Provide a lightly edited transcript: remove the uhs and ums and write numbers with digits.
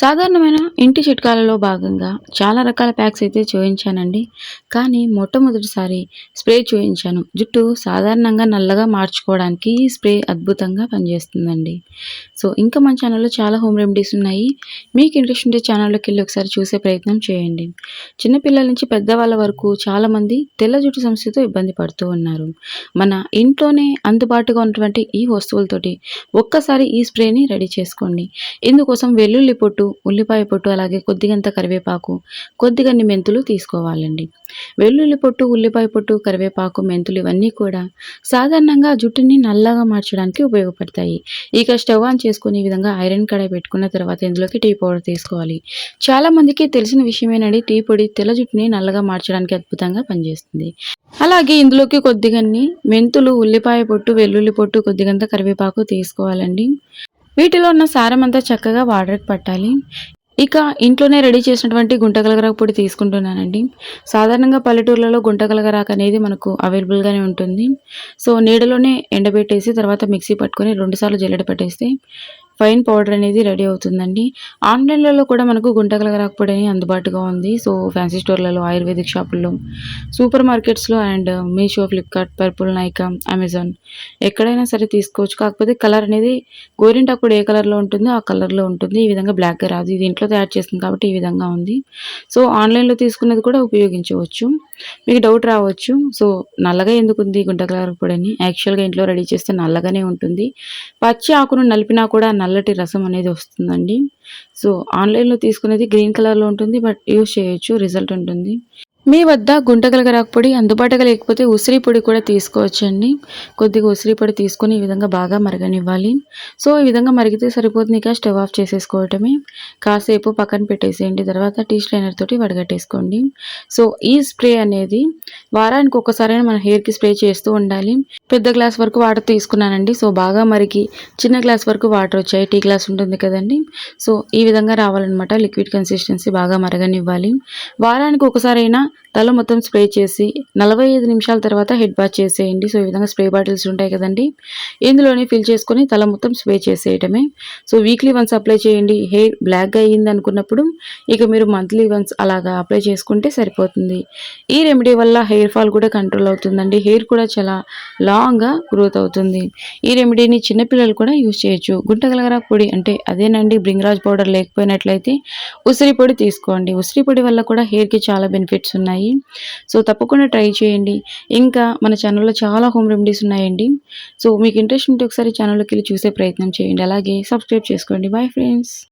సాధారణమైన ఇంటి చిట్కాలలో భాగంగా చాలా రకాల ప్యాక్స్ అయితే చూయించానండి. కానీ మొట్టమొదటిసారి స్ప్రే చూయించాను. జుట్టు సాధారణంగా నల్లగా మార్చుకోవడానికి ఈ స్ప్రే అద్భుతంగా పనిచేస్తుందండి. సో, ఇంకా మన ఛానల్‌లో చాలా హోమ్ రెమెడీస్ ఉన్నాయి. మీకు ఇంట్రెస్ట్ ఉంటే ఛానల్‌లోకెళ్ళి ఒకసారి చూసే ప్రయత్నం చేయండి. చిన్న పిల్లల నుంచి పెద్దవాళ్ళ వరకు చాలామంది తెల్ల జుట్టు సమస్యతో ఇబ్బంది పడుతూ ఉన్నారు. మన ఇంట్లోనే అందుబాటుగా ఉన్నటువంటి ఈ వస్తువులతోటి ఒక్కసారి ఈ స్ప్రేని రెడీ చేసుకోండి. ఇందుకోసం వెల్లుల్లి పొట్టు, ఉల్లిపాయ పొట్టు, అలాగే కొద్దిగంత కరివేపాకు, కొద్దిగన్ని మెంతులు తీసుకోవాలండి. వెల్లుల్లి పొట్టు, ఉల్లిపాయ పొట్టు, కరివేపాకు, మెంతులు ఇవన్నీ కూడా సాధారణంగా జుట్టుని నల్లగా మార్చడానికి ఉపయోగపడతాయి. ఇక స్టవ్ ఆన్ చేసుకొని ఈ విధంగా ఐరన్ కడాయి పెట్టుకున్న తర్వాత ఇందులోకి టీ పౌడర్ తీసుకోవాలి. చాలా మందికి తెలిసిన విషయమేనండి, టీ పొడి తెల్ల జుట్టుని నల్లగా మార్చడానికి అద్భుతంగా పనిచేస్తుంది. అలాగే ఇందులోకి కొద్దిగన్ని మెంతులు, ఉల్లిపాయ పొట్టు, వెల్లుల్లి పొట్టు, కొద్దిగంత కరివేపాకు తీసుకోవాలండి. వీటిలో ఉన్న సారమంతా చక్కగా వాటర్‌కి పట్టాలి. ఇక ఇంట్లోనే రెడీ చేసినటువంటి గుంటగలగరాకు పొడి తీసుకుంటున్నానండి. సాధారణంగా పల్లెటూర్లలో గుంటగలగరాకు అనేది మనకు అవైలబుల్‌గానే ఉంటుంది. సో, నీడలోనే ఎండబెట్టేసి తర్వాత మిక్సీ పట్టుకొని 2 సార్లు జల్లెడ పట్టేస్తే ఫైన్ పౌడర్ అనేది రెడీ అవుతుందండి. ఆన్‌లైన్‌లలో కూడా మనకు గుంటగలగరాకు పొడి అని అందుబాటుగా ఉంది. సో, ఫ్యాన్సీ స్టోర్‌లలో, ఆయుర్వేదిక్ షాపుల్లో, సూపర్ మార్కెట్స్‌లో and Meesho, Flipkart, purple, Nykaa, Amazon ఎక్కడైనా సరే తీసుకోవచ్చు. కాకపోతే కలర్ అనేది గోరింటాకు పొడి ఏ కలర్‌లో ఉంటుందో ఆ కలర్‌లో ఉంటుంది. ఈ విధంగా బ్లాక్‌గా రాదు. ఇది ఇంట్లో తయారు చేసింది కాబట్టి ఈ విధంగా ఉంది. సో, ఆన్‌లైన్‌లో తీసుకున్నది కూడా ఉపయోగించవచ్చు. మీకు డౌట్ రావచ్చు. సో, నల్లగా ఎందుకుంది గుంటగలగరాకు పొడని? యాక్చువల్‌గా ఇంట్లో రెడీ చేస్తే నల్లగానే ఉంటుంది. పచ్చి ఆకును నలిపినా కూడా నల్లటి రసం అనేది వస్తుందండి. సో, ఆన్‌లైన్‌లో తీసుకునేది గ్రీన్ కలర్‌లో ఉంటుంది. బట్ యూజ్ చేయొచ్చు. రిజల్ట్ ఉంటుంది. మీ వద్ద గుంటగలగరాకు పొడి అందుబాటులో లేకపోతే ఉసిరి పొడి కూడా తీసుకోవచ్చండి. కొద్దిగా ఉసిరి పొడి తీసుకొని ఈ విధంగా బాగా మరగనివ్వాలి. సో, ఈ విధంగా మరిగితే సరిపోతుంది. ఇక స్టవ్ ఆఫ్ చేసేసుకోవటమే. కాసేపు పక్కన పెట్టేసేయండి. తర్వాత టీ స్ట్రైనర్ తోటి వడగట్టేసుకోండి. సో, ఈ స్ప్రే అనేది వారానికి ఒక్కసారైనా మన హెయిర్‌కి స్ప్రే చేస్తూ ఉండాలి. పెద్ద గ్లాస్ వరకు వాటర్ తీసుకున్నానండి. సో, బాగా మరిగి చిన్న గ్లాస్ వరకు వాటర్ వచ్చాయి. టీ గ్లాస్ ఉంటుంది కదండీ! సో, ఈ విధంగా రావాలన్నమాట. లిక్విడ్ కన్సిస్టెన్సీ బాగా మరగనివ్వాలి. వారానికి ఒకసారైనా తల మొత్తం స్ప్రే చేసి 45 నిమిషాల తర్వాత హెడ్ బాత్ చేసేయండి. సో, ఈ విధంగా స్ప్రే బాటిల్స్ ఉంటాయి కదండీ! ఇందులోనే ఫిల్ చేసుకొని తల మొత్తం స్ప్రే చేసేయటమే. సో, వీక్లీ వన్స్ అప్లై చేయండి. హెయిర్ బ్లాక్‌గా అయ్యింది అనుకున్నప్పుడు ఇక మీరు మంత్లీ వన్స్ అలాగా అప్లై చేసుకుంటే సరిపోతుంది. ఈ రెమెడీ వల్ల హెయిర్ ఫాల్ కూడా కంట్రోల్ అవుతుందండి. హెయిర్ కూడా చాలా లాంగ్‌గా గ్రోత్ అవుతుంది. ఈ రెమెడీని చిన్న పిల్లలు కూడా యూజ్ చేయొచ్చు. గుంటగలగరాకు పొడి అంటే అదేనండి, బ్రింగ్‌రాజ్ పౌడర్ లేకపోయినట్లయితే ఉసిరి పొడి తీసుకోండి. ఉసిరి పొడి వల్ల కూడా హెయిర్‌కి చాలా బెనిఫిట్స్ ఉన్నాయి. సో, తప్పకుండా ట్రై చేయండి. ఇంకా మన ఛానల్‌లో చాలా హోమ్ రెమెడీస్ ఉన్నాయండి. సో, మీకు ఇంట్రెస్ట్ ఉంటే ఒకసారి ఛానల్‌లోకెళ్ళి చూసే ప్రయత్నం చేయండి. అలాగే సబ్స్క్రైబ్ చేసుకోండి. Bye friends.